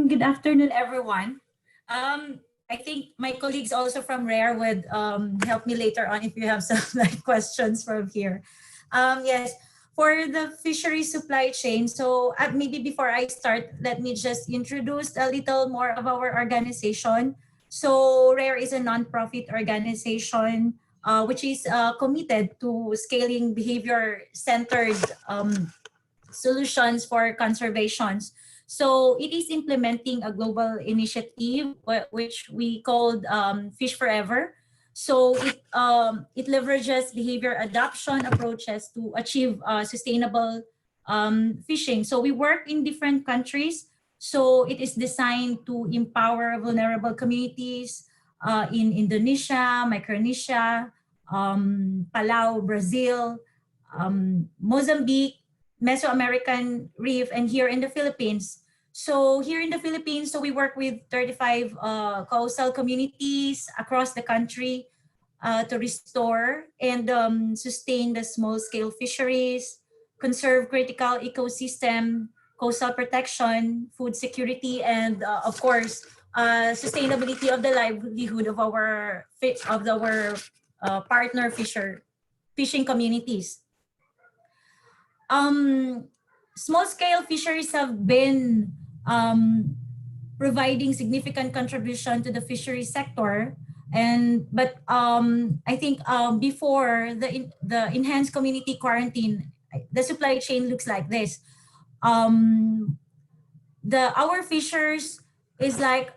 Good afternoon, everyone. I think my colleagues also from RARE would help me later on if you have some like questions from here. Yes, for the fishery supply chain. So maybe before I start, let me just introduce a little more of our organization. So RARE is a nonprofit organization which is committed to scaling behavior-centered solutions for conservations. So it is implementing a global initiative which we called Fish Forever. So it leverages behavior adoption approaches to achieve sustainable fishing. So we work in different countries. So it is designed to empower vulnerable communities in Indonesia, Micronesia, Palau, Brazil, Mozambique, Mesoamerican Reef, and here in the Philippines. So here in the Philippines, so we work with 35 coastal communities across the country to restore and sustain the small-scale fisheries, conserve critical ecosystem, coastal protection, food security, and of course, sustainability of the livelihood of our partner fishing communities. Small-scale fisheries have been providing significant contribution to the fishery sector, but I think before the enhanced community quarantine, the supply chain looks like this. Our fishers is like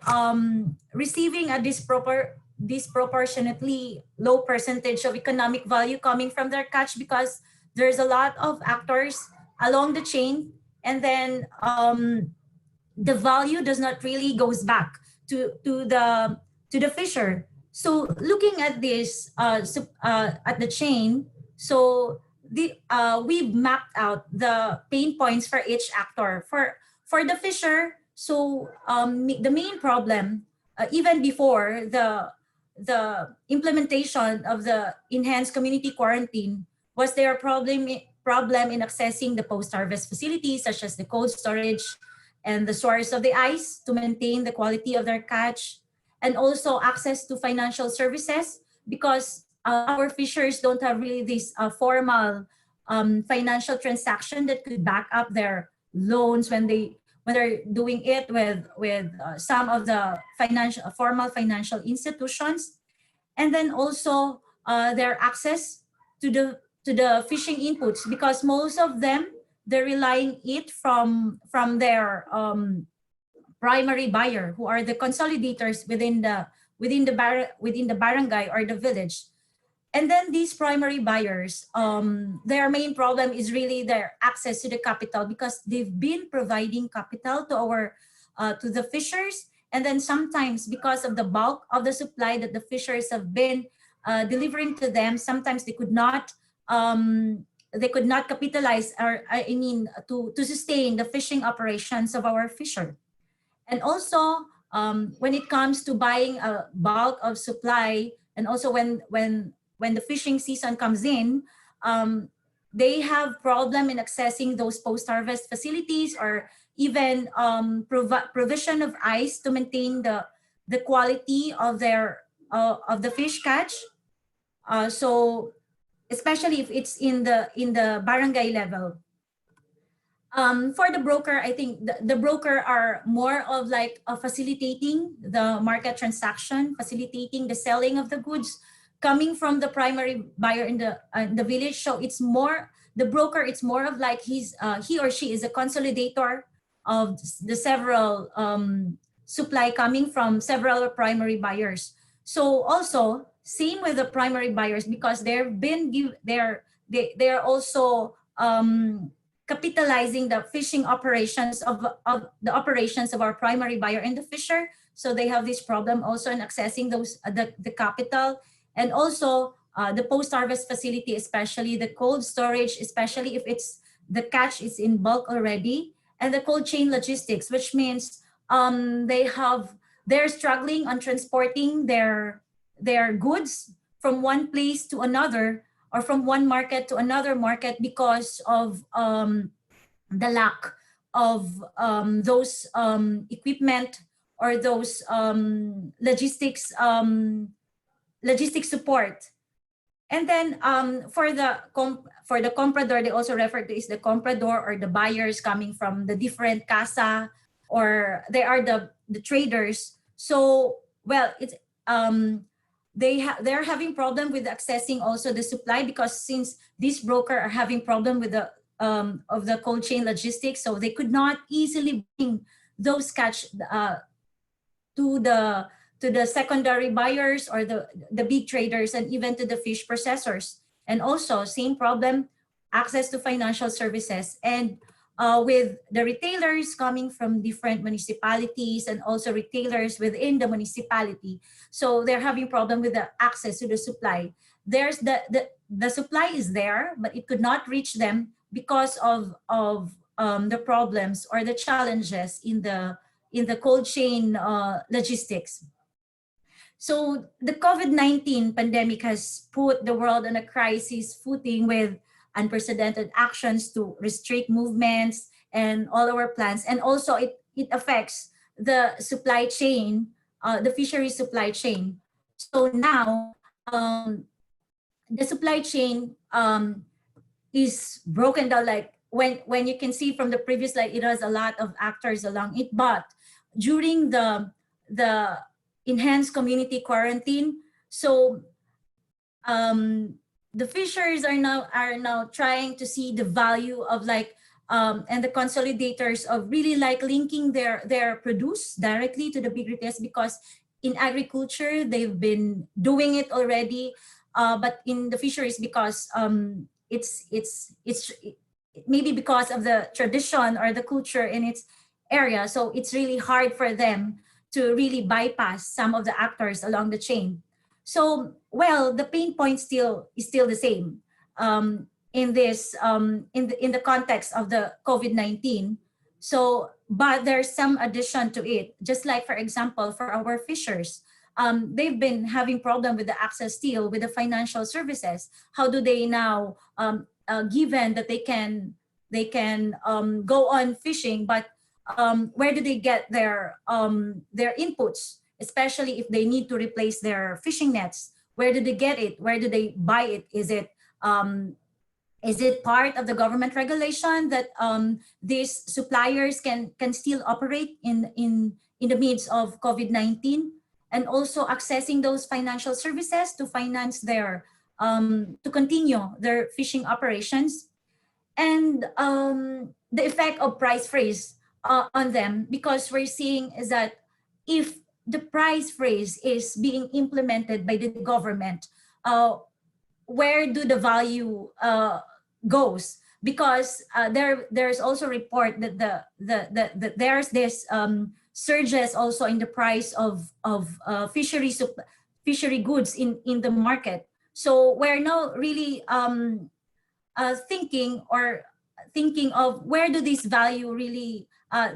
receiving a disproportionately low percentage of economic value coming from their catch because there's a lot of actors along the chain, and then the value does not really goes back to the fisher. So looking at this at the chain, so we've mapped out the pain points for each actor. For the fisher, so the main problem even before the implementation of the enhanced community quarantine was their problem in accessing the post-harvest facilities such as the cold storage and the source of the ice to maintain the quality of their catch, and also access to financial services because our fishers don't have really this formal financial transaction that could back up their loans when they're doing it with some of the formal financial institutions, and then also their access to the fishing inputs because most of them they're relying it from their primary buyer who are the consolidators within the barangay or the village. And then these primary buyers, their main problem is really their access to the capital because they've been providing capital to the fishers, and then sometimes because of the bulk of the supply that the fishers have been delivering to them, sometimes they could not capitalize to sustain the fishing operations of our fisher. And also when it comes to buying a bulk of supply, and also when the fishing season comes in, they have problem in accessing those post-harvest facilities or even provision of ice to maintain the quality of the fish catch. So especially if it's in the barangay level. For the broker, I think the broker are more of like facilitating the market transaction, facilitating the selling of the goods coming from the primary buyer in the village. So it's more the broker. It's more of like he or she is a consolidator of the several supply coming from several primary buyers. So also same with the primary buyers because they're also capitalizing the fishing operations of the operations of our primary buyer and the fisher. So they have this problem also in accessing those the capital, and also the post-harvest facility, especially the cold storage, especially if it's the catch is in bulk already, and the cold chain logistics, which means they're struggling on transporting their goods from one place to another or from one market to another market because of the lack those equipment or those logistics support. And then for the comprador, they also refer to is the comprador or the buyers coming from the different casa, or they are the traders. So well, it's they're having problem with accessing also the supply, because since these broker are having problem with the of the cold chain logistics, so they could not easily bring those catch to the secondary buyers or the big traders, and even to the fish processors. And also same problem, access to financial services. And with the retailers coming from different municipalities and also retailers within the municipality, so they're having problem with the access to the supply. There's the supply is there, but it could not reach them because of the problems or the challenges in the cold chain logistics. So the COVID-19 pandemic has put the world on a crisis footing with unprecedented actions to restrict movements and all our plans. And also it affects the supply chain, the fishery supply chain. So now the supply chain is broken down. Like when you can see from the previous slide, it has a lot of actors along it. But during the enhanced community quarantine, so the fishers are now trying to see the value of like and the consolidators of really like linking their produce directly to the big retailers, because in agriculture they've been doing it already, but in the fisheries, because it's maybe because of the tradition or the culture in its area, so it's really hard for them to really bypass some of the actors along the chain. So, well, the pain point is still the same in this in the context of the COVID-19. So, but there's some addition to it. Just like, for example, for our fishers, they've been having problem with the access still with the financial services. How do they now, given that they can go on fishing, but where do they get their inputs, especially if they need to replace their fishing nets? Where do they get it? Where do they buy it? Is it part of the government regulation that these suppliers can still operate in the midst of COVID-19? And also accessing those financial services to finance their to continue their fishing operations. And the effect of price freeze on them, because we're seeing is that if the price freeze is being implemented by the government, where do the value goes? Because there's also report that there's this surges also in the price of fishery goods in the market. So we're now really thinking of where do this value really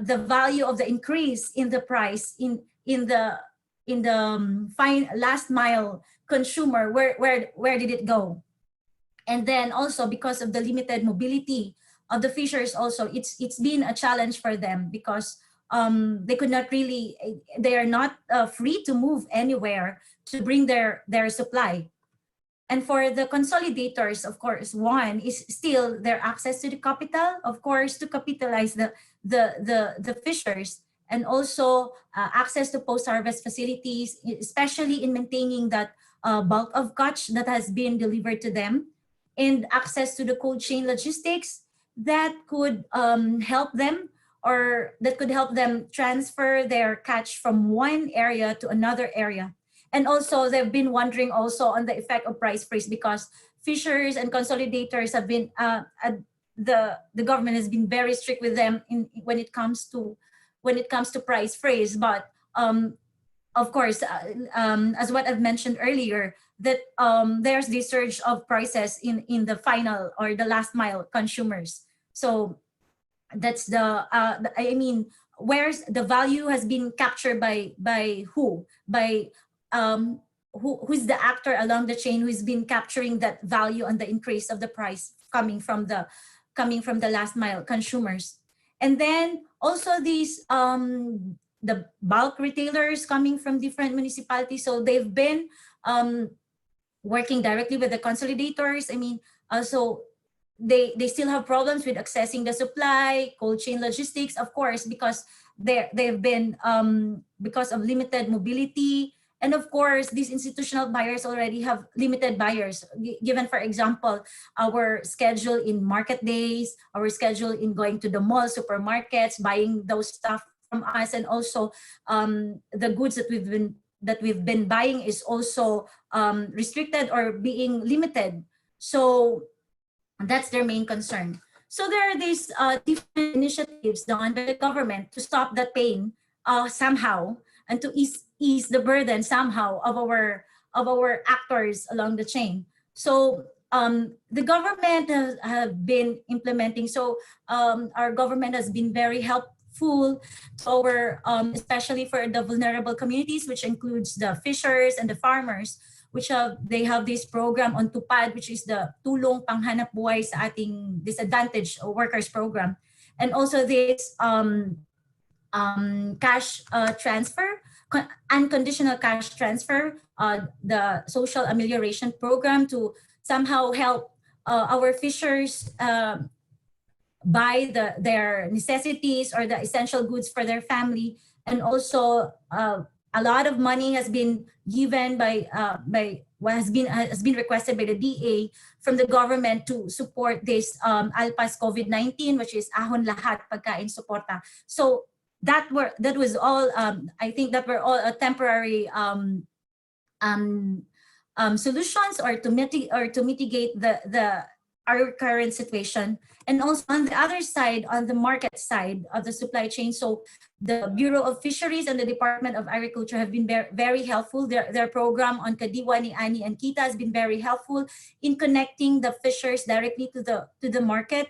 the value of the increase in the price in the fine last mile consumer, where did it go? And then also because of the limited mobility of the fishers, also it's been a challenge for them, because they could not really, they are not free to move anywhere to bring their supply. And for the consolidators, of course, one is still their access to the capital, of course, to capitalize the fishers, and also access to post-harvest facilities, especially in maintaining that bulk of catch that has been delivered to them, and access to the cold chain logistics that could help them, or that could help them transfer their catch from one area to another area. And also they've been wondering also on the effect of price freeze, because fishers and consolidators have been the government has been very strict with them when it comes to price freeze. But of course, as what I've mentioned earlier, that there's this surge of prices in the final or the last mile consumers. So that's I mean, where's the value has been captured by who? By who's the actor along the chain who's been capturing that value and the increase of the price coming from the last mile consumers. And then also these the bulk retailers coming from different municipalities. So they've been um, working directly with the consolidators. I mean, so they still have problems with accessing the supply, cold chain logistics, of course, because they've been because of limited mobility. And of course, these institutional buyers already have limited buyers. Given, for example, our schedule in market days, our schedule in going to the mall, supermarkets, buying those stuff from us, and also the goods that we've been buying is also restricted or being limited. So that's their main concern. So there are these different initiatives done by the government to stop that pain somehow, and to ease the burden somehow of our actors along the chain. So the government have been implementing. So our government has been very helpful to our, especially for the vulnerable communities, which includes the fishers and the farmers, which they have this program on TUPAD, which is the Tulong Panghanap Buhay sa Ating Disadvantaged Workers program. And also this cash transfer, unconditional cash transfer, the social amelioration program to somehow help our fishers buy their necessities or the essential goods for their family. And also a lot of money has been given by what has been requested by the DA from the government to support this Alpas COVID-19, which is Ahon Lahat Pagkain Suporta. So that was all I think that were all a temporary solutions or to mitigate the our current situation. And also on the other side, on the market side of the supply chain, so the Bureau of Fisheries and the Department of Agriculture have been very helpful. Their program on Kadiwa ni Ani and Kita has been very helpful in connecting the fishers directly to the market,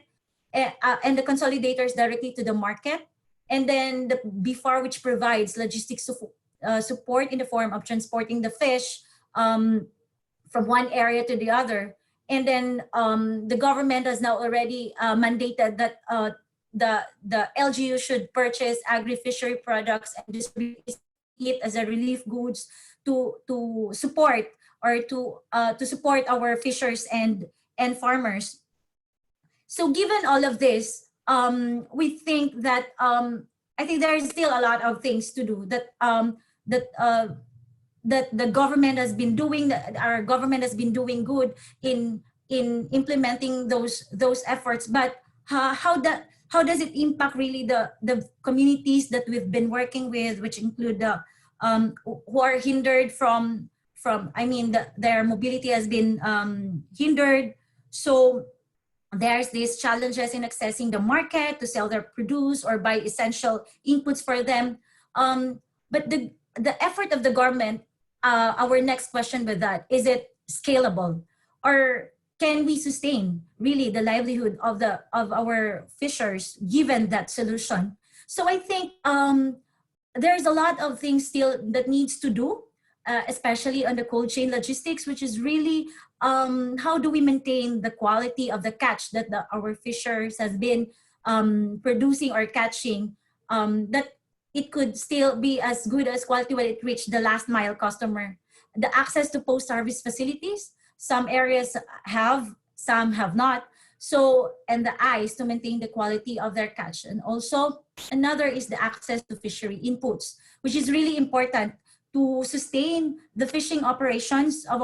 and the consolidators directly to the market. And then the BFAR, which provides logistics support in the form of transporting the fish from one area to the other. And then the government has now already mandated that the LGU should purchase agri-fishery products and distribute it as a relief goods to support or to support our fishers and farmers. So given all of this, we think that I think there is still a lot of things to do that that the government has been doing, that our government has been doing good in implementing those efforts. But how does it impact really the communities that we've been working with, which include the who are hindered from I mean their mobility has been hindered. So there's these challenges in accessing the market to sell their produce or buy essential inputs for them. But the effort of the government, our next question with that, is it scalable, or can we sustain really the livelihood of our fishers given that solution? So I think there's a lot of things still that needs to do, especially on the cold chain logistics, which is really how do we maintain the quality of the catch that our fishers has been producing or catching, that it could still be as good as quality when it reached the last mile customer. The access to post-harvest facilities, some areas have, some have not. So, and the eyes to maintain the quality of their catch. And also another is the access to fishery inputs, which is really important to sustain the fishing operations of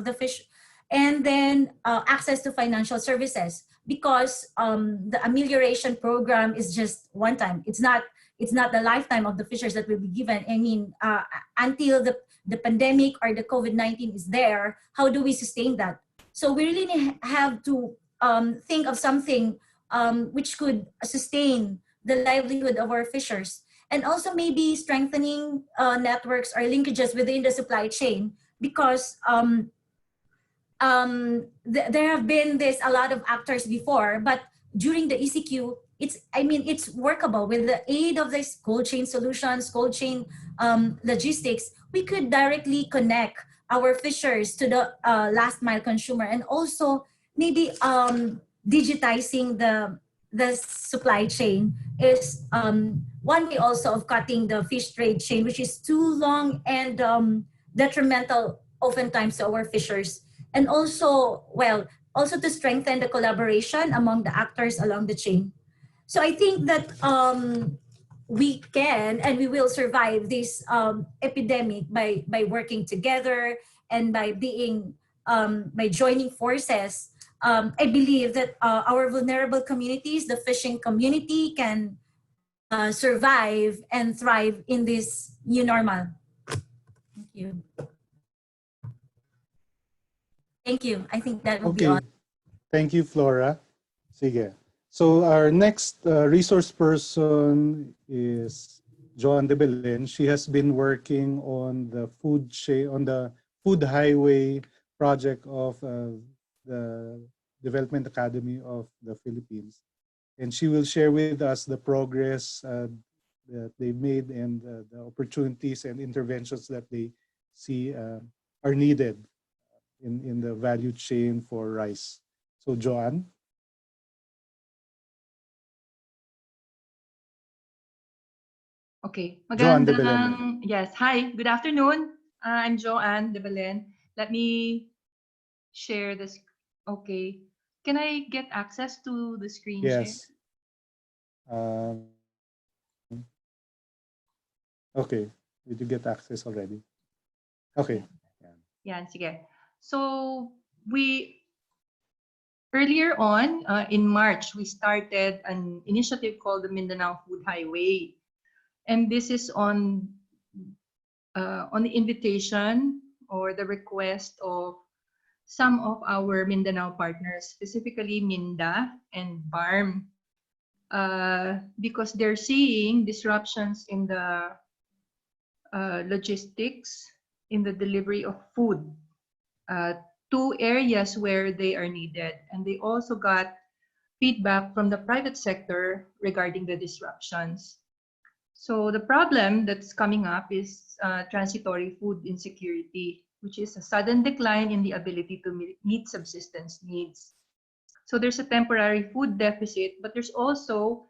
the fish, and then access to financial services, because the amelioration program is just one time. It's not the lifetime of the fishers that will be given. I mean, until the pandemic or the COVID-19 is there, how do we sustain that? So we really have to think of something which could sustain the livelihood of our fishers. And also maybe strengthening networks or linkages within the supply chain, because there have been a lot of actors before, but during the ECQ, it's workable with the aid of these cold chain solutions, cold chain logistics. We could directly connect our fishers to the last mile consumer, and also maybe digitizing the supply chain is one way also of cutting the fish trade chain, which is too long and detrimental oftentimes to our fishers. And also, well, also to strengthen the collaboration among the actors along the chain. So I think that we can and we will survive this epidemic by working together and by joining forces. I believe that our vulnerable communities, the fishing community, can survive and thrive in this new normal. Thank you. Thank you. I think that will be all. Okay. Thank you, Flora. Sige. So our next resource person is Joan de Belen. She has been working on the food chain, on the food highway project of the Development Academy of the Philippines. And she will share with us the progress that they've made and the opportunities and interventions that they see are needed in the value chain for rice. So Joanne. Okay. Joanne de Belen. Yes. Hi. Good afternoon. I'm Joanne de Belen. Let me share this. Okay. Can I get access to the screen share? Yes. Okay. Did you get access already? Okay. Yeah, sige. So earlier on in March, we started an initiative called the Mindanao Food Highway. And this is on the invitation or the request of some of our Mindanao partners, specifically Minda and BARM, because they're seeing disruptions in the logistics, in the delivery of food to areas where they are needed. And they also got feedback from the private sector regarding the disruptions. So the problem that's coming up is transitory food insecurity, which is a sudden decline in the ability to meet subsistence needs. So there's a temporary food deficit, but there's also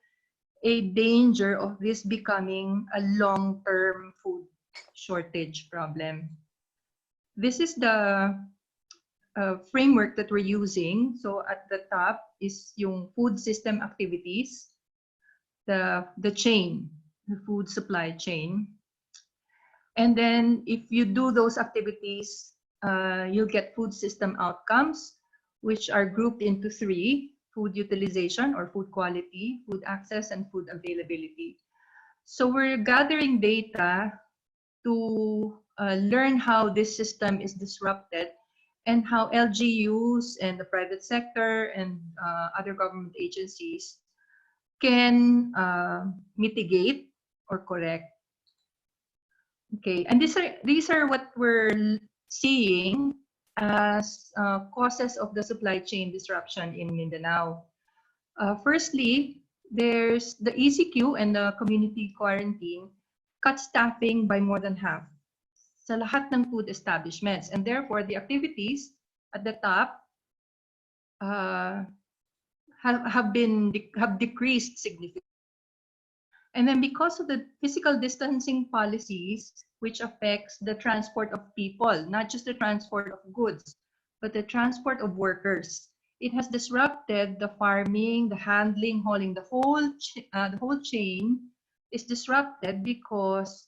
a danger of this becoming a long-term food shortage problem. This is the framework that we're using. So at the top is yung food system activities, the chain, the food supply chain. And then if you do those activities, you'll get food system outcomes, which are grouped into three: food utilization or food quality, food access, and food availability. So we're gathering data to learn how this system is disrupted and how LGUs and the private sector and other government agencies can mitigate or correct. Okay, and these are what we're seeing as causes of the supply chain disruption in Mindanao. Firstly, there's the ECQ and the community quarantine cut staffing by more than half sa lahat ng food establishments, and therefore the activities at the top have decreased significantly. And then because of the physical distancing policies, which affects the transport of people, not just the transport of goods, but the transport of workers, it has disrupted the farming, the handling, hauling. The whole chain is disrupted because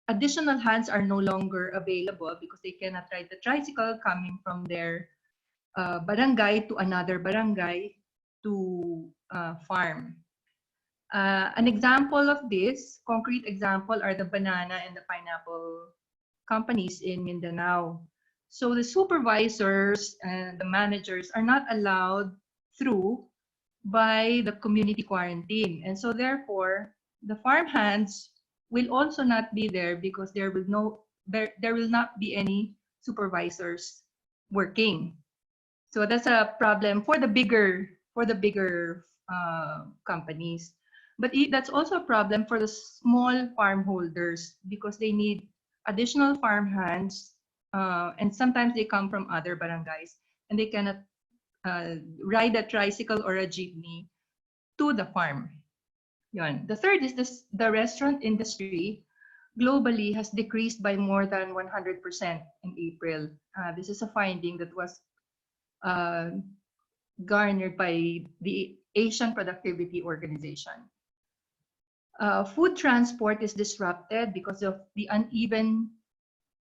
additional hands are no longer available because they cannot ride the tricycle coming from their barangay to another barangay to farm. An example of this, concrete example, are the banana and the pineapple companies in Mindanao. So the supervisors and the managers are not allowed through by the community quarantine. And so therefore, the farm hands will also not be there because there will not be any supervisors working. So that's a problem for the bigger companies. But that's also a problem for the small farm holders because they need additional farm hands, and sometimes they come from other barangays and they cannot ride a tricycle or a jeepney to the farm. Yun. The third is this, the restaurant industry globally has decreased by more than 100% in April. This is a finding that was uh, garnered by the Asian Productivity Organization. Food transport is disrupted because of the uneven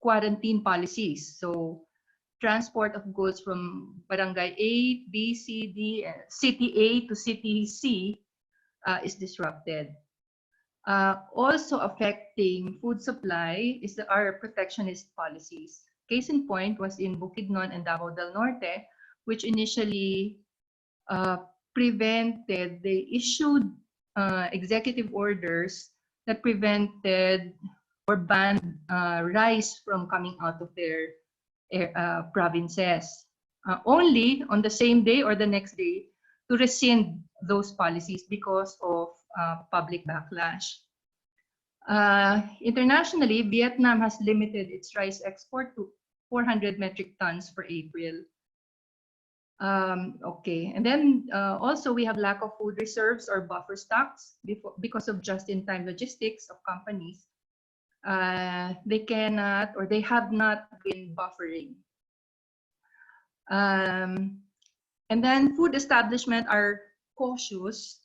quarantine policies. So transport of goods from barangay A, B, C, D, city A to city C is disrupted. Also affecting food supply is our protectionist policies. Case in point was in Bukidnon and Davao del Norte, which initially they issued executive orders that prevented or banned rice from coming out of their provinces. Only on the same day or the next day to rescind those policies because of public backlash. Internationally, Vietnam has limited its rice export to 400 metric tons for April. Okay, and then also we have lack of food reserves or buffer stocks because of just-in-time logistics of companies. They cannot or they have not been buffering. And then food establishments are cautious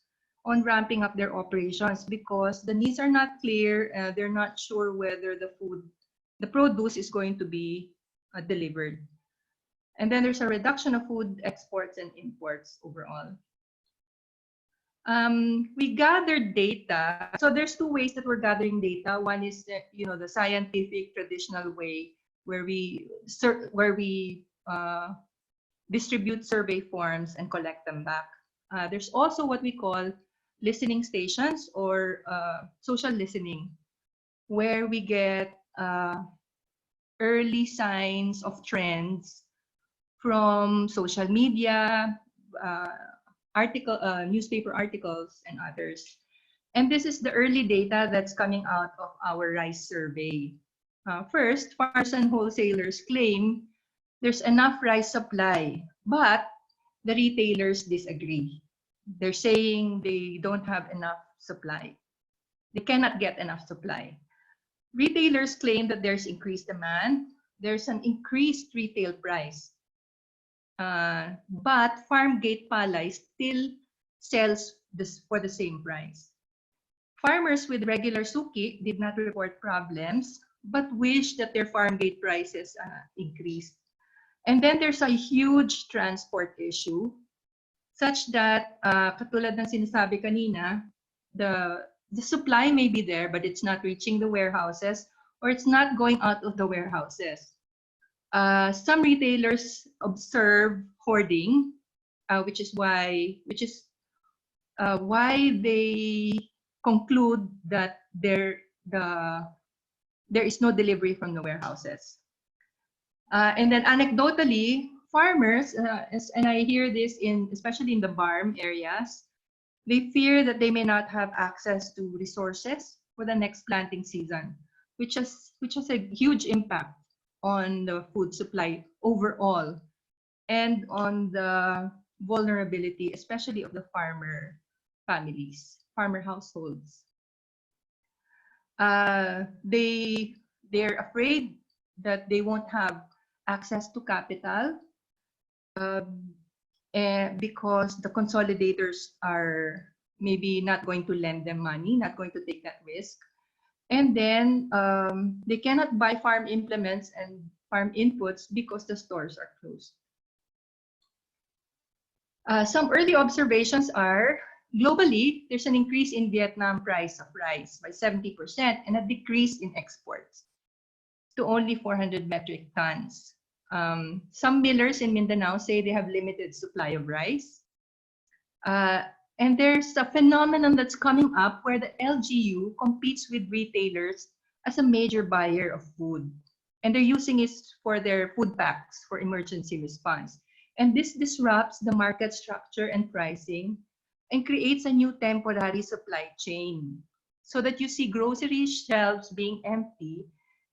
on ramping up their operations because the needs are not clear. They're not sure whether the produce is going to be delivered. And then there's a reduction of food exports and imports overall. We gathered data. So there's two ways that we're gathering data. One is the scientific traditional way where we distribute survey forms and collect them back. There's also what we call listening stations or social listening, where we get early signs of trends from social media, newspaper articles, and others. And this is the early data that's coming out of our rice survey. First, farmers and wholesalers claim there's enough rice supply, but the retailers disagree. They're saying they don't have enough supply. They cannot get enough supply. Retailers claim that there's increased demand. There's an increased retail price. But farm gate palay still sells this for the same price. Farmers with regular suki did not report problems, but wish that their farm gate prices increased. And then there's a huge transport issue, such that, katulad ng sinasabi kanina, the supply may be there, but it's not reaching the warehouses, or it's not going out of the warehouses. Some retailers observe hoarding, which is why they conclude that there is no delivery from the warehouses. And then anecdotally, farmers, and I hear this especially in the farm areas, they fear that they may not have access to resources for the next planting season, which has a huge impact on the food supply overall and on the vulnerability, especially of the farmer families, farmer households. They're afraid that they won't have access to capital because the consolidators are maybe not going to lend them money, not going to take that risk. And then they cannot buy farm implements and farm inputs because the stores are closed. Some early observations are, globally, there's an increase in Vietnam price of rice by 70% and a decrease in exports to only 400 metric tons. Some millers in Mindanao say they have limited supply of rice. And there's a phenomenon that's coming up where the LGU competes with retailers as a major buyer of food. And they're using it for their food packs for emergency response. And this disrupts the market structure and pricing and creates a new temporary supply chain, so that you see grocery shelves being empty,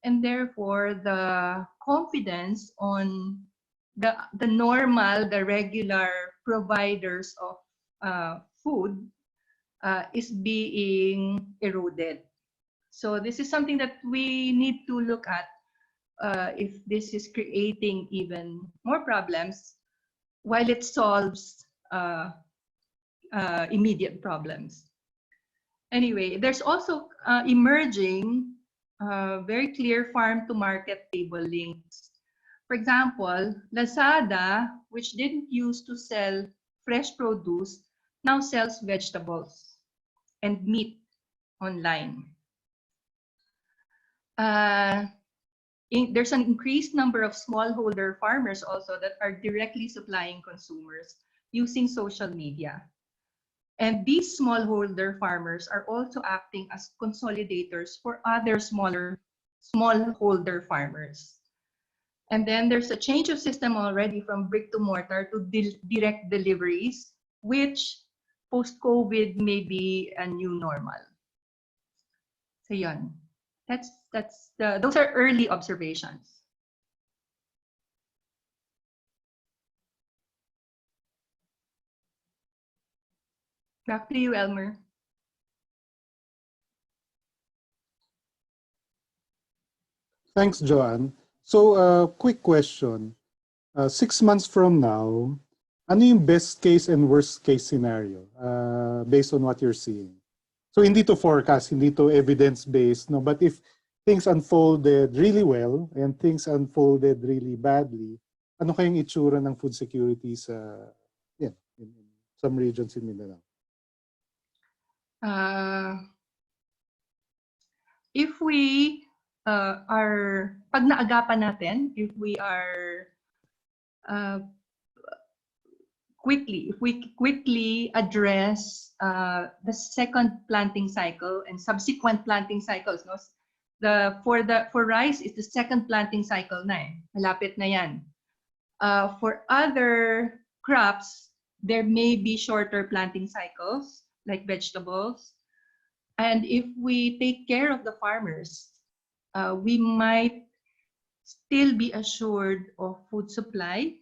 and therefore the confidence on the normal, the regular providers of food is being eroded. So this is something that we need to look at if this is creating even more problems while it solves immediate problems. Anyway, there's also emerging very clear farm to market table links. For example, Lazada, which didn't used to sell fresh produce, now sells vegetables and meat online. There's an increased number of smallholder farmers also that are directly supplying consumers using social media. And these smallholder farmers are also acting as consolidators for other smallholder farmers. And then there's a change of system already from brick to mortar to direct deliveries, which post-COVID may be a new normal. So yun. Those are early observations. Back to you, Elmer. Thanks, Joanne. So, quick question. 6 months from now, ano yung best case and worst case scenario based on what you're seeing? So, hindi to forecast, hindi to evidence-based, no? But if things unfolded really well and things unfolded really badly, ano kayang itsura ng food security sa, in some regions in Mindanao? If we pag naagapan natin, if we quickly address the second planting cycle and subsequent planting cycles, no? For rice is the second planting cycle na malapit na yan. For other crops, there may be shorter planting cycles like vegetables. And if we take care of the farmers, we might still be assured of food supply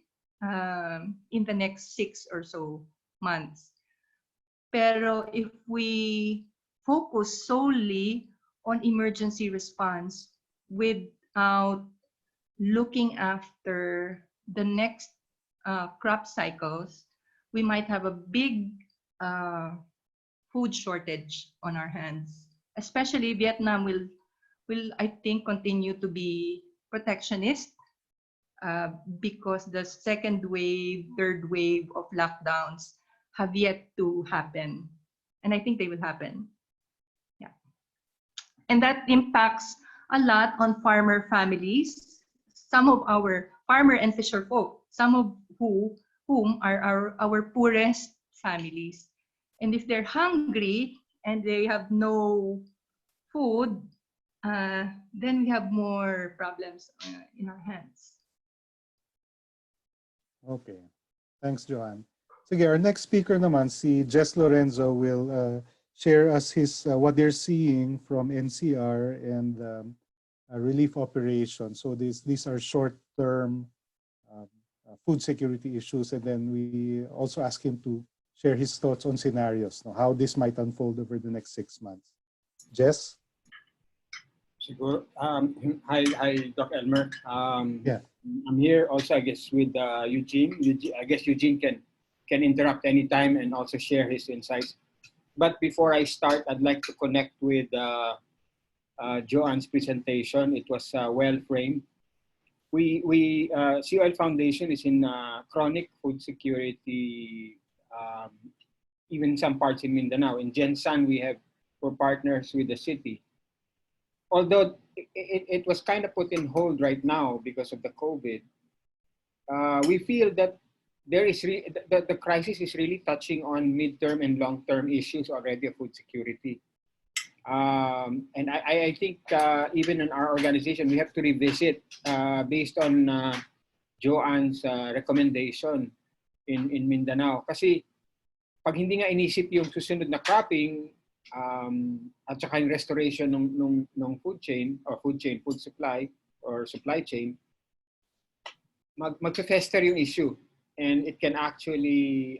in the next 6 or so months. Pero if we focus solely on emergency response without looking after the next crop cycles, we might have a big food shortage on our hands. Especially Vietnam will I think continue to be protectionist because the second wave, third wave of lockdowns have yet to happen, and I think they will happen. Yeah, and that impacts a lot on farmer families. Some of our farmer and fisher folk, some of whom are our poorest families. And if they're hungry and they have no food, then we have more problems in our hands. Okay. Thanks, Joanne. Sige, our next speaker naman, si Jess Lorenzo, will share us his what they're seeing from NCR and relief operations. So these are short-term food security issues, and then we also ask him to share his thoughts on scenarios, how this might unfold over the next 6 months. Jess? Siguro, hi, Doc Elmer. Yeah. I'm here also, I guess, with Eugene. I guess Eugene can interrupt anytime and also share his insights. But before I start, I'd like to connect with Joanne's presentation. It was well framed. COL Foundation is in chronic food security, even some parts in Mindanao. In Gensan, we're partners with the city. Although it was kind of put in hold right now because of the COVID, we feel that the crisis is really touching on midterm and long-term issues already of food security. And I think even in our organization, we have to revisit based on Joanne's recommendation in Mindanao. Kasi pag hindi nga inisip yung susunod na cropping, at saka yung restoration ng food chain, food supply or supply chain, magfester yung issue, and it can actually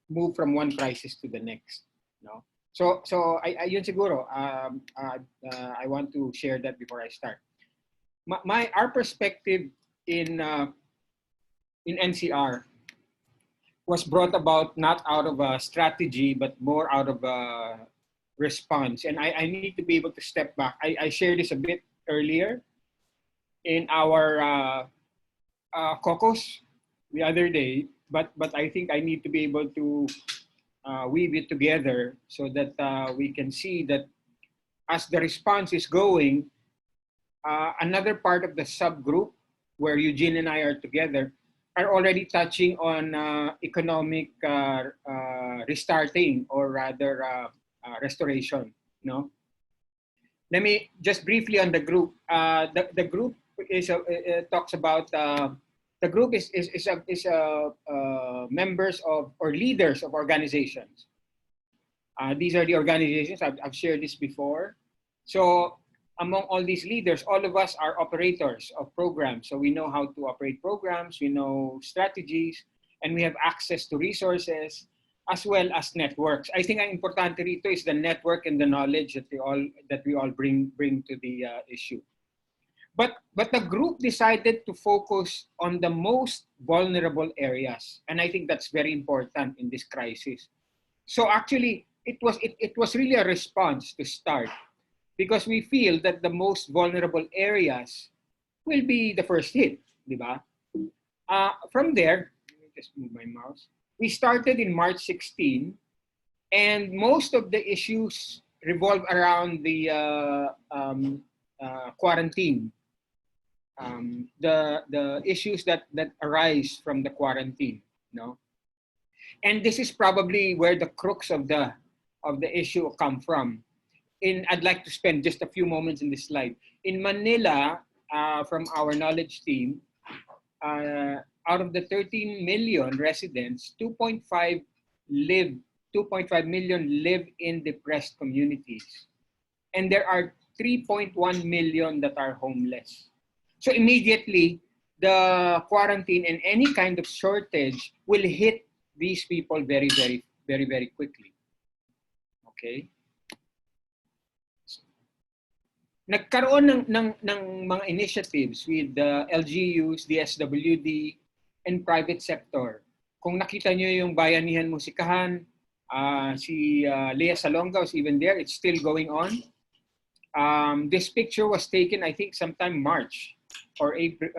move from one crisis to the next. No? So yun siguro, I want to share that before I start. Our perspective in NCR was brought about not out of a strategy, but more out of a response. And I need to be able to step back. I shared this a bit earlier in our caucus the other day, but I think I need to be able to weave it together so that we can see that as the response is going, another part of the subgroup where Eugene and I are together are already touching on economic restarting, or rather restoration. No, let me just briefly on the group. The group is talks about the group is members of or leaders of organizations. These are the organizations. I've shared this before. So among all these leaders, all of us are operators of programs. So we know how to operate programs, we know strategies, and we have access to resources as well as networks. I think ang importante rito is the network and the knowledge that we all bring to the issue. But the group decided to focus on the most vulnerable areas, and I think that's very important in this crisis. So actually, it was really a response to start, because we feel that the most vulnerable areas will be the first hit, di ba? From there, let me just move my mouse. We started in March 16, and most of the issues revolve around the quarantine, the issues that arise from the quarantine, no? And this is probably where the crux of the issue come from. I'd like to spend just a few moments in this slide. In Manila, from our knowledge team, out of the 13 million residents, 2.5 million live in depressed communities. And there are 3.1 million that are homeless. So immediately, the quarantine and any kind of shortage will hit these people very, very, very, very quickly. Okay? Nagkaroon ng mga initiatives with the LGUs, the SWD, and private sector. Kung nakita nyo yung Bayanihan Musikahan, si Lea Salonga was even there. It's still going on. This picture was taken, I think, sometime March or April,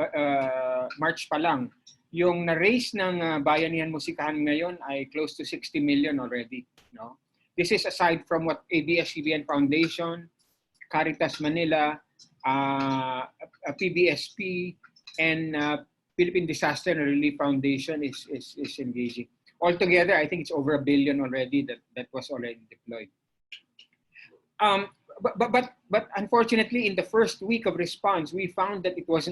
March pa lang. Yung na-raise ng Bayanihan Musikahan ngayon ay close to 60 million already. No? This is aside from what ABS-CBN Foundation, Caritas Manila, PBSP, and Philippine Disaster and Relief Foundation is engaging. Altogether, I think it's over $1 billion already that was already deployed. But unfortunately, in the first week of response, we found that it was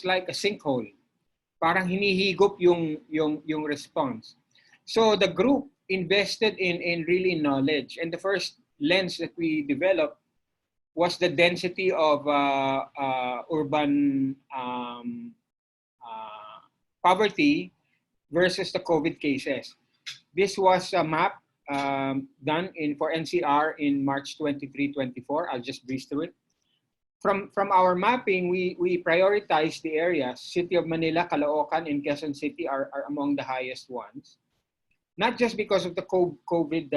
like a sinkhole. Parang hinihigop yung response. So the group invested in really knowledge, and the first lens that we developed was the density of urban poverty versus the COVID cases. This was a map done for NCR in March 23-24. I'll just breeze through it. From our mapping, we prioritized the areas. City of Manila, Caloocan, and Quezon City are among the highest ones. Not just because of the COVID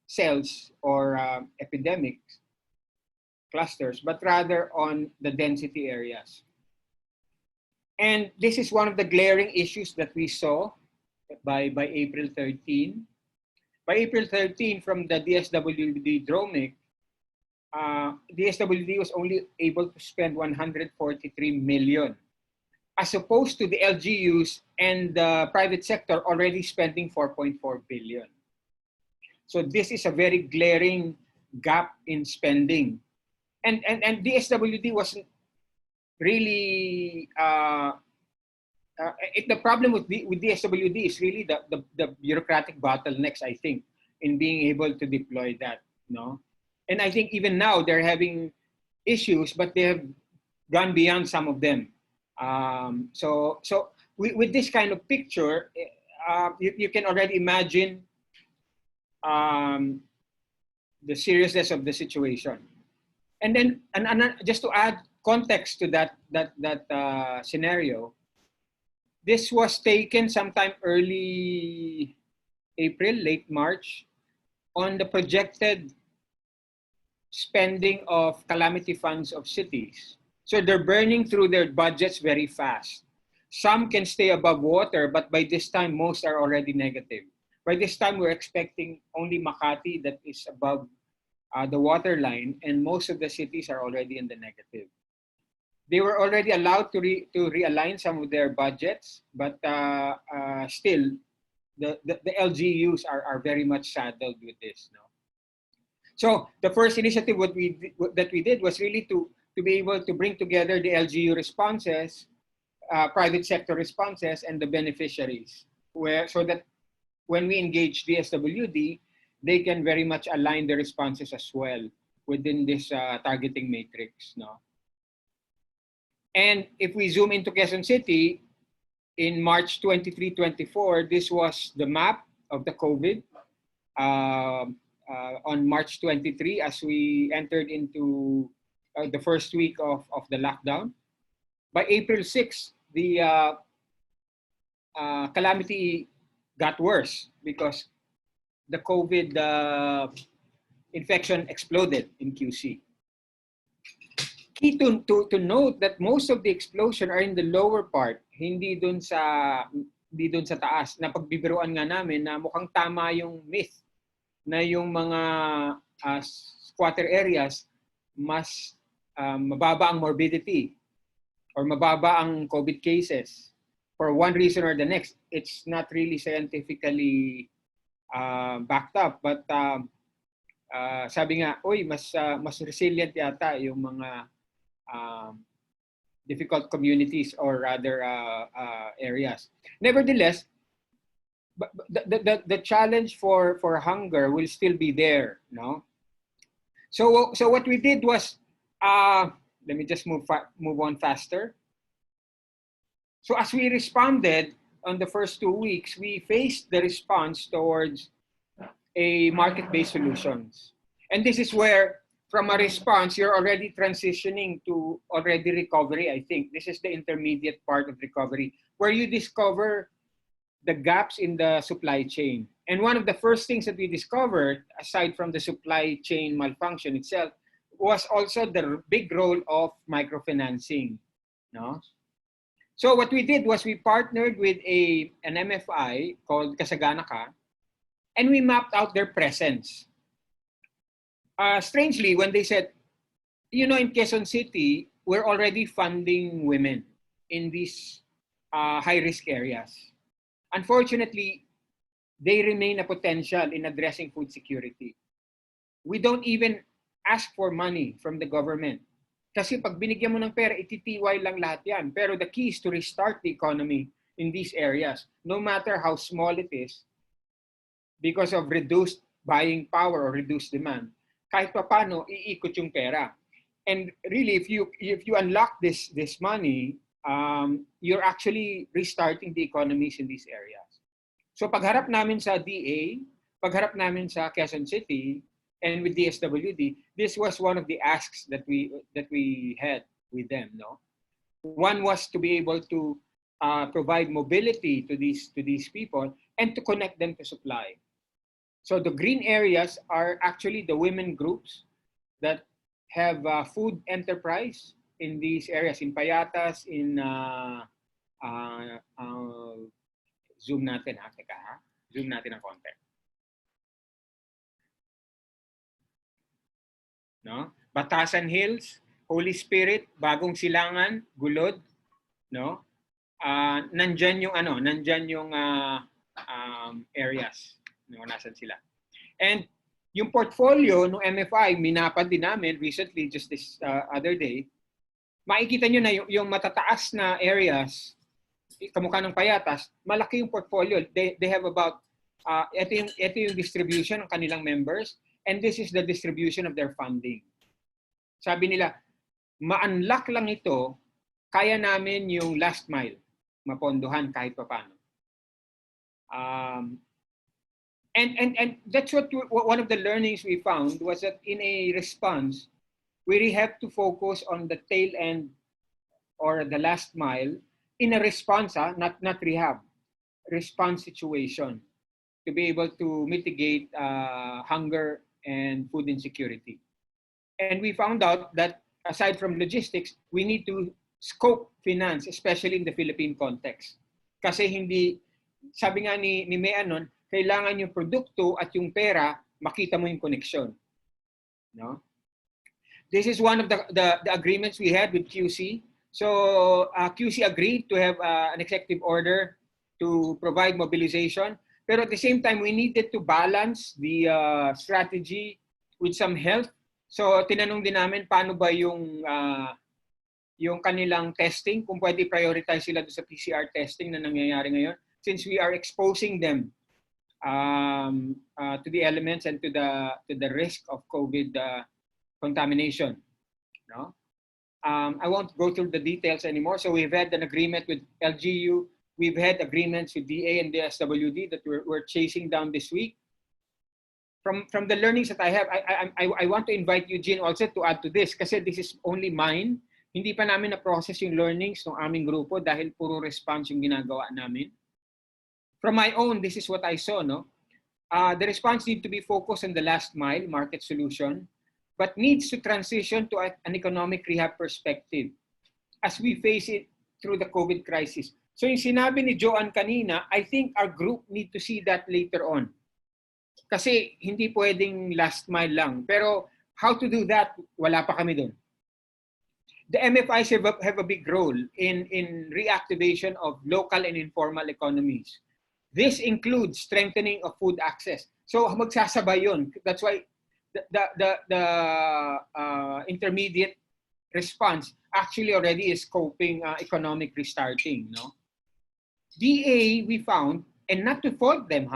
cells or epidemic clusters, but rather on the density areas. And this is one of the glaring issues that we saw by April 13. By April 13, from the DSWD DROMIC, DSWD was only able to spend 143 million, as opposed to the LGUs and the private sector already spending 4.4 billion. So this is a very glaring gap in spending. And DSWD wasn't really, the problem with DSWD is really the bureaucratic bottlenecks, I think, in being able to deploy that, no? And I think even now they're having issues, but they have gone beyond some of them. So with this kind of picture, you can already imagine the seriousness of the situation. And then, and just to add context to that scenario, this was taken sometime early April, late March, on the projected spending of calamity funds of cities. So they're burning through their budgets very fast. Some can stay above water, but by this time, most are already negative. By this time, we're expecting only Makati that is above the water line, and most of the cities are already in the negative. They were already allowed to realign some of their budgets, but still, the LGUs are very much saddled with this. No? So the first initiative that we did was really to be able to bring together the LGU responses, private sector responses, and the beneficiaries, so that when we engage the SWD, they can very much align the responses as well within this targeting matrix. No? And if we zoom into Quezon City, in March 23-24, this was the map of the COVID. On March 23, as we entered into the first week of the lockdown. By April 6, the calamity got worse because the COVID infection exploded in QC. Key to note that most of the explosion are in the lower part, hindi dun sa taas. Napagbibiruan nga namin na mukhang tama yung myth na yung mga squatter areas mas mababa ang morbidity or mababa ang COVID cases for one reason or the next. It's not really scientifically backed up, but sabi nga, mas resilient yata yung mga difficult communities or rather areas. Nevertheless, but the challenge for hunger will still be there, no? So what we did was, let me just move on faster. So as we responded on the first 2 weeks, we faced the response towards a market-based solutions, and this is where, from a response, you're already transitioning to already recovery. I think this is the intermediate part of recovery, where you discover the gaps in the supply chain. And one of the first things that we discovered, aside from the supply chain malfunction itself, was also the big role of microfinancing. No? So what we did was we partnered with an MFI called Kasagana Ka, and we mapped out their presence. Strangely, when they said, in Quezon City, we're already funding women in these high-risk areas. Unfortunately, they remain a potential in addressing food security. We don't even ask for money from the government. Kasi pag binigyan mo ng pera, ititiway lang lahat yan. Pero the key is to restart the economy in these areas, no matter how small it is, because of reduced buying power or reduced demand. Kahit pa paano, iikot yung pera. And really, if you unlock this money, you're actually restarting the economies in these areas. So pagharap namin sa DA, pagharap namin sa Quezon City, and with DSWD, this was one of the asks that we had with them. No, one was to be able to provide mobility to these people and to connect them to supply. So the green areas are actually the women groups that have food enterprise in these areas, in Payatas, in zoom natin ha, teka ha, zoom natin ng konti. No? Batasan Hills, Holy Spirit, Bagong Silangan, Gulod, no? Nandyan yung areas, no, nasan sila. And yung portfolio ng MFI, minapad din namin recently, just this other day, makikita nyo na yung matataas na areas, kamukha ng Payatas, malaki yung portfolio. They have about, ito yung distribution ng kanilang members, and this is the distribution of their funding. Sabi nila, ma-unlock lang ito, kaya namin yung last mile, mapondohan kahit paano. And that's what one of the learnings we found was that in a response, we really have to focus on the tail end or the last mile in a response, not rehab, response situation to be able to mitigate hunger and food insecurity. And we found out that aside from logistics, we need to scope finance, especially in the Philippine context. Kasi hindi, sabi nga ni Mea nun, kailangan yung produkto at yung pera, makita mo yung connection. No? This is one of the agreements we had with QC. So QC agreed to have an executive order to provide mobilization. Pero at the same time, we needed to balance the strategy with some health. So tinanong din namin paano ba yung kanilang testing, kung pwede prioritize sila sa PCR testing na nangyayari ngayon, since we are exposing them to the elements and to the risk of COVID contamination. No? I won't go through the details anymore. So we've had an agreement with LGU. We've had agreements with DA and the SWD that we're chasing down this week. From the learnings that I have, I want to invite Eugene also to add to this kasi this is only mine. Hindi pa namin na-process yung learnings ng aming grupo dahil puro response yung ginagawa namin. From my own, this is what I saw. No? The response needs to be focused on the last mile, market solution, but needs to transition to an economic rehab perspective as we face it through the COVID crisis. So yung sinabi ni Joanne kanina, I think our group need to see that later on. Kasi hindi pwedeng last mile lang. Pero how to do that, wala pa kami dun. The MFIs have a big role in reactivation of local and informal economies. This includes strengthening of food access. So magsasabay yun. That's why the intermediate response actually already is scoping economic restarting. No? DA, we found, and not to fault them,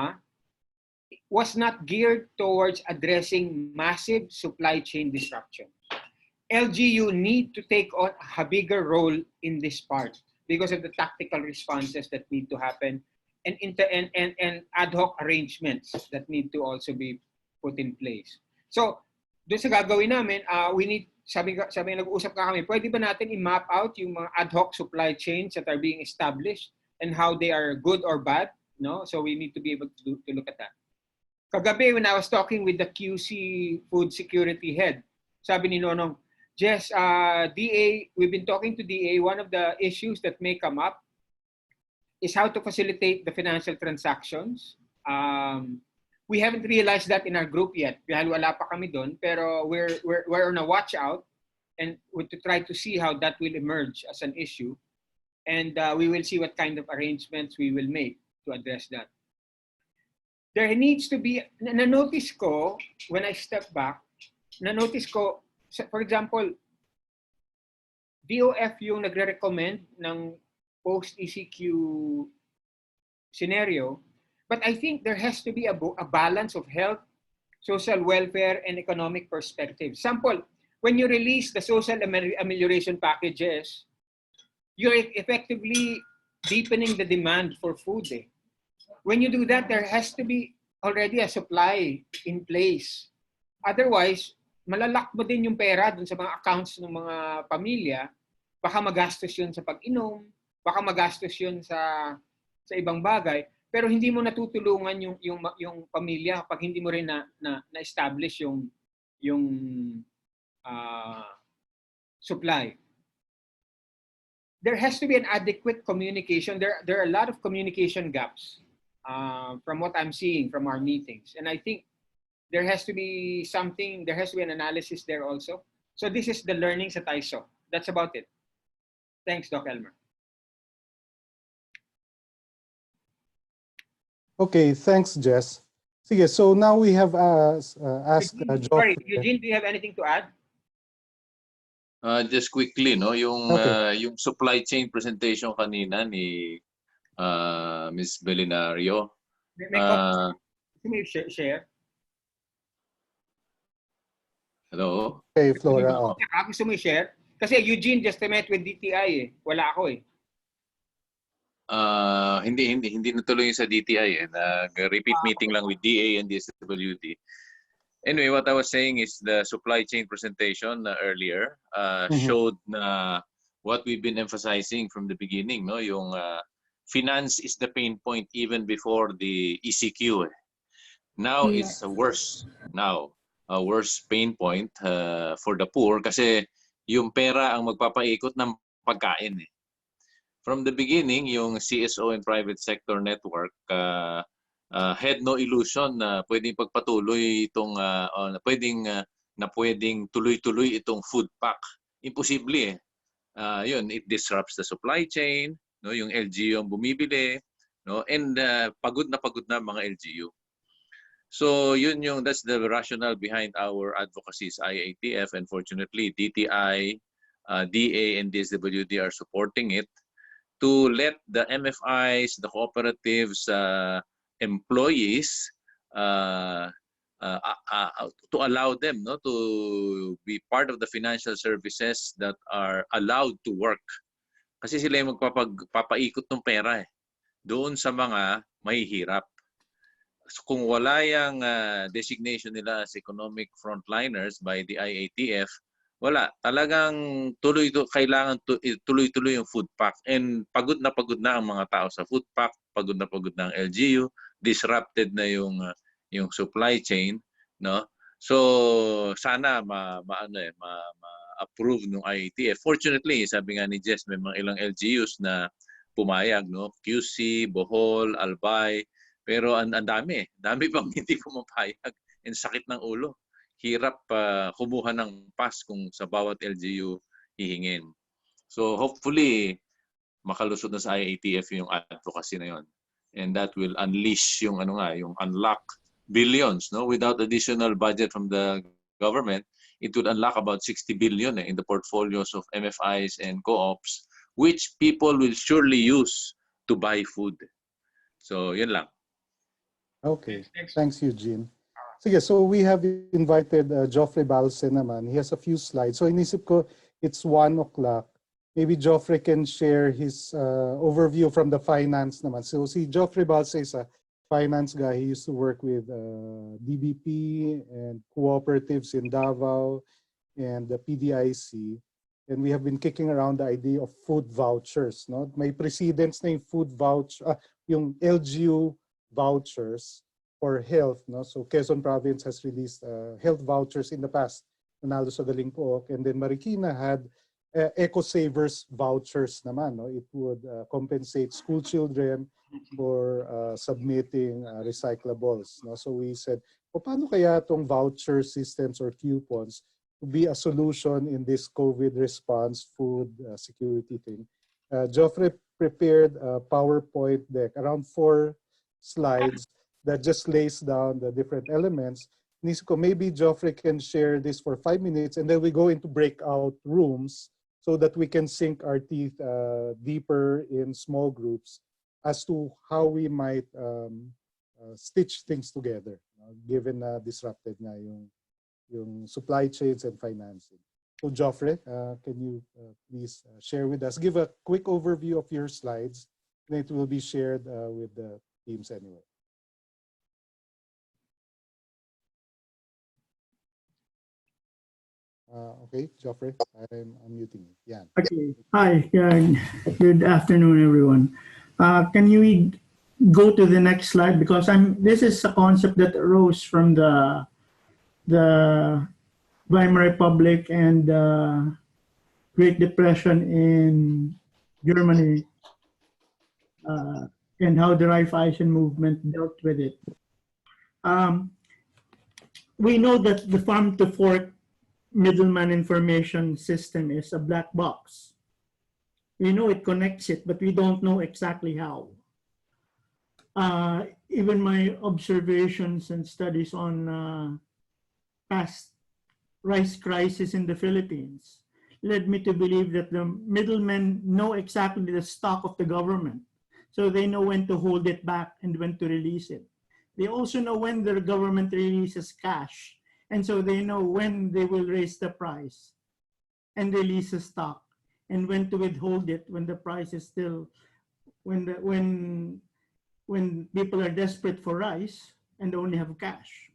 was not geared towards addressing massive supply chain disruption. LGU need to take on a bigger role in this part because of the tactical responses that need to happen and ad hoc arrangements that need to also be put in place. So, doon sa gagawin namin, we need, sabi nag-uusap ka kami, pwede ba natin i-map out yung mga ad hoc supply chains that are being established and how they are good or bad? No? So, we need to be able to look at that. Kagabi, when I was talking with the QC food security head, sabi ni Nonong, Jess, DA, we've been talking to DA, one of the issues that may come up is how to facilitate the financial transactions. We haven't realized that in our group yet, dahil wala pa kami doon, pero we're on a watch out and to try to see how that will emerge as an issue. And we will see what kind of arrangements we will make to address that. There needs to be, na-notice ko, when I step back, na-notice ko, for example, DOF yung nagre-recommend ng post-ECQ scenario, but I think there has to be a balance of health, social welfare, and economic perspective. Sample, when you release the social amelioration packages, you're effectively deepening the demand for food. When you do that, there has to be already a supply in place. Otherwise, malalak mo din yung pera dun sa mga accounts ng mga pamilya, baka magastos yun sa pag-inom, baka magastos yun sa ibang bagay, pero hindi mo natutulungan yung pamilya pag hindi mo rin na-establish yung supply. There has to be an adequate communication. There are a lot of communication gaps from what I'm seeing from our meetings. And I think there has to be something, there has to be an analysis there also. So this is the learnings that I saw. That's about it. Thanks, Doc Elmer. Okay, thanks, Jess. Sige, so now we have asked Sorry, Eugene, do you have anything to add? Just quickly, no, yung Okay. yung supply chain presentation kanina ni Ms. Belinario. May share? Hello. Okay, Flora. Gusto mo i-share? Kasi Eugene just met with DTI eh. Wala ako eh. Hindi natuloy yung sa DTI. Nag-repeat meeting lang with DA and DSWD. Anyway, what I was saying is the supply chain presentation earlier showed what we've been emphasizing from the beginning, no? Yung finance is the pain point even before the ECQ. Now it's worse. Now, a worse pain point for the poor kasi yung pera ang magpapaikot ng pagkain. From the beginning, yung CSO and private sector network had no illusion na pwedeng pagpatuloy itong pwedeng tuloy-tuloy itong food pack. Imposible eh. Yun, it disrupts the supply chain, no, yung LGU ang bumibili, no, and pagod na mga LGU. So that's the rationale behind our advocacies IATF, and fortunately DTI, DA and DSWD are supporting it to let the MFIs, the cooperatives, employees to allow them, no, to be part of the financial services that are allowed to work. Kasi sila yung magpapaikot ng pera doon sa mga mahihirap. So kung wala yung designation nila as economic frontliners by the IATF, wala. Talagang kailangan tuloy-tuloy yung food pack. And pagod na ang mga tao sa food pack, pagod na ang LGU, disrupted na yung supply chain, no? So sana ma-approve ng IATF. Fortunately, sabi nga ni Jess, may mga ilang LGUs na pumayag, no? QC, Bohol, Albay, pero ang dami pang hindi pumapayag and sakit ng ulo. Hirap kumuha ng pass kung sa bawat LGU hihingin. So hopefully makalusot na sa IATF yung advocacy na yon. And that will unleash yung yung unlock billions, no? Without additional budget from the government, it would unlock about 60 billion in the portfolios of MFIs and co-ops, which people will surely use to buy food. So yun lang. Okay, thanks Eugene. Sige, so we have invited Joffrey Balse naman. He has a few slides. So inisip ko, it's 1 o'clock. Maybe Joffrey can share his overview from the finance naman. So si Joffrey Balse is a finance guy. He used to work with DBP and cooperatives in Davao and the PDIC. And we have been kicking around the idea of food vouchers. No? May precedents na yung food voucher, yung LGU vouchers for health, no? So Quezon Province has released health vouchers in the past, nanalo sa Galing Pook, and then Marikina had Eco Savers vouchers naman, no? It would compensate school children for submitting recyclables, no? So we said, paano kaya itong voucher systems or coupons to be a solution in this COVID response food security thing? Joffrey prepared a PowerPoint deck, around 4 slides that just lays down the different elements. Nisiko, maybe Joffrey can share this for 5 minutes and then we go into breakout rooms so that we can sink our teeth deeper in small groups as to how we might stitch things together, given disrupted na yung supply chains and financing. So Joffrey, can you please share with us, give a quick overview of your slides, and it will be shared with the teams anyway. Okay, Joffrey, I'm unmuting you. Yeah. Okay. Hi. Good afternoon, everyone. Can you go to the next slide, because this is a concept that arose from the Weimar Republic and Great Depression in Germany, and how the Raiffeisen movement dealt with it. We know that the farm to fork middleman information system is a black box. We know it connects it, but we don't know exactly how. Even my observations and studies on past rice crisis in the Philippines led me to believe that the middlemen know exactly the stock of the government. So they know when to hold it back and when to release it. They also know when the government releases cash. And so they know when they will raise the price. and release a stock, and when to withhold it when the price is still, when people are desperate for rice and only have cash.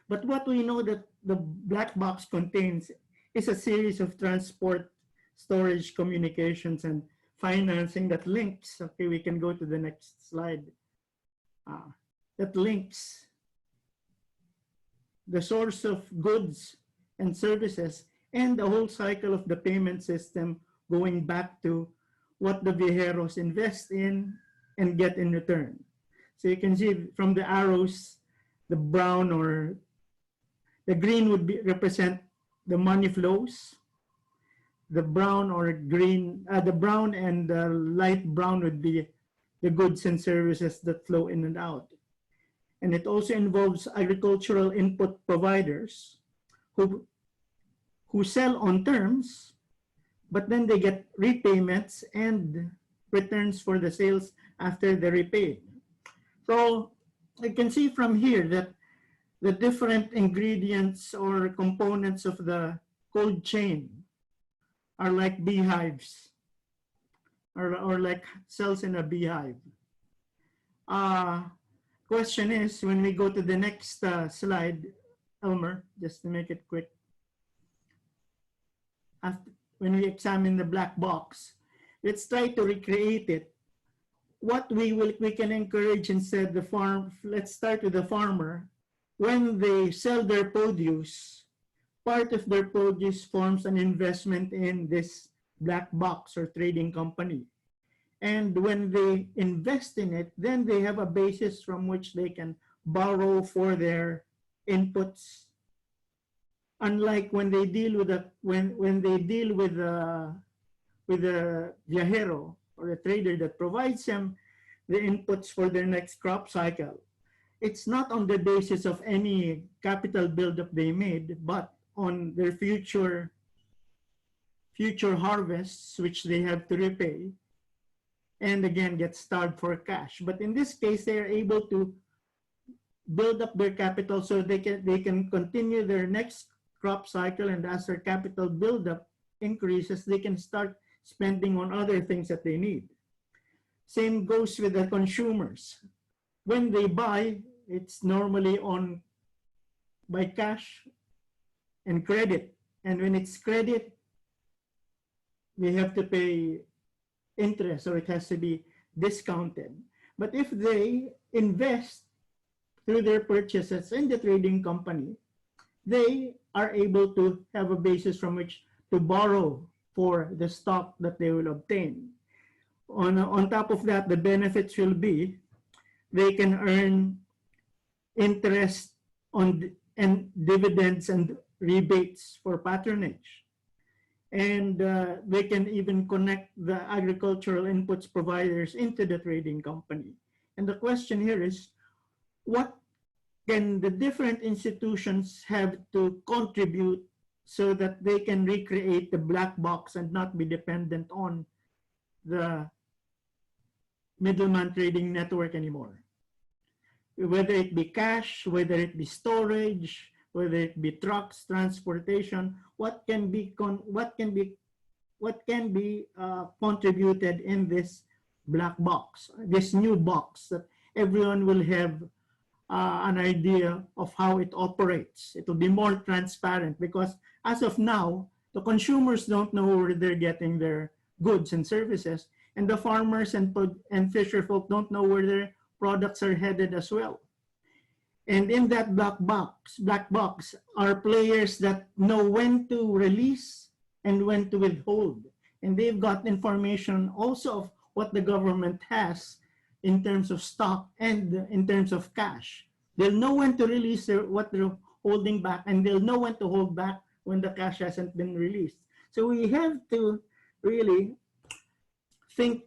But what we know that the black box contains is a series of transport, storage, communications, and financing that links. Okay, we can go to the next slide. That links the source of goods and services and the whole cycle of the payment system, going back to what the viajeros invest in and get in return. So you can see from the arrows, the brown or the green would represent the money flows. The brown or green, the brown and the light brown would be the goods and services that flow in and out. And it also involves agricultural input providers who sell on terms, but then they get repayments and returns for the sales after they're repaid. So you can see from here that the different ingredients or components of the cold chain are like beehives, or like cells in a beehive. Question is, when we go to the next slide, Elmer, just to make it quick. When we examine the black box, let's try to recreate it. What we can encourage instead the farm, let's start with the farmer. When they sell their produce, part of their produce forms an investment in this black box or trading company. And when they invest in it, then they have a basis from which they can borrow for their inputs. Unlike when they deal with the viajero or the trader that provides them the inputs for their next crop cycle, it's not on the basis of any capital buildup they made, but on their future harvests, which they have to repay, and again get starved for cash. But in this case, they are able to build up their capital so they can continue their next crop cycle, and as their capital buildup increases, they can start spending on other things that they need. Same goes with the consumers. When they buy, it's normally by cash and credit. And when it's credit, they have to pay interest, or it has to be discounted. But if they invest through their purchases in the trading company, they are able to have a basis from which to borrow for the stock that they will obtain. On top of that, the benefits will be they can earn interest on and dividends and rebates for patronage. And they can even connect the agricultural inputs providers into the trading company. And the question here is, what can the different institutions have to contribute so that they can recreate the black box and not be dependent on the middleman trading network anymore? Whether it be cash, whether it be storage, whether it be trucks, transportation, what can be contributed in this black box, this new box that everyone will have an idea of how it operates. It will be more transparent because as of now, the consumers don't know where they're getting their goods and services, and the farmers and fisher folk don't know where their products are headed as well. And in that black box are players that know when to release and when to withhold. And they've got information also of what the government has in terms of stock and in terms of cash. They'll know when to release what they're holding back, and they'll know when to hold back when the cash hasn't been released. So we have to really think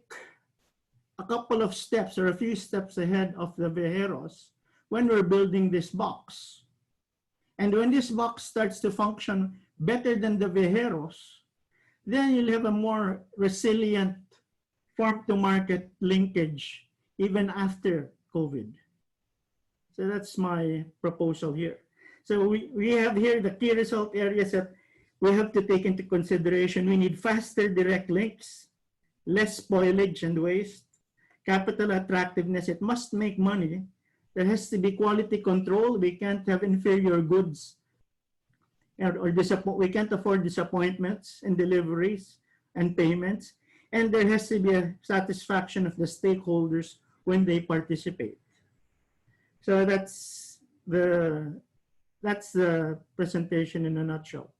a couple of steps or a few steps ahead of the viajeros when we're building this box. And when this box starts to function better than the viajeros, then you'll have a more resilient farm-to-market linkage even after COVID. So that's my proposal here. So we have here the key result areas that we have to take into consideration we need faster direct links, less spoilage and waste, capital attractiveness. It must make money. There has to be quality control. We can't have inferior goods or we can't afford disappointments in deliveries and payments. And there has to be a satisfaction of the stakeholders when they participate. So that's the presentation in a nutshell.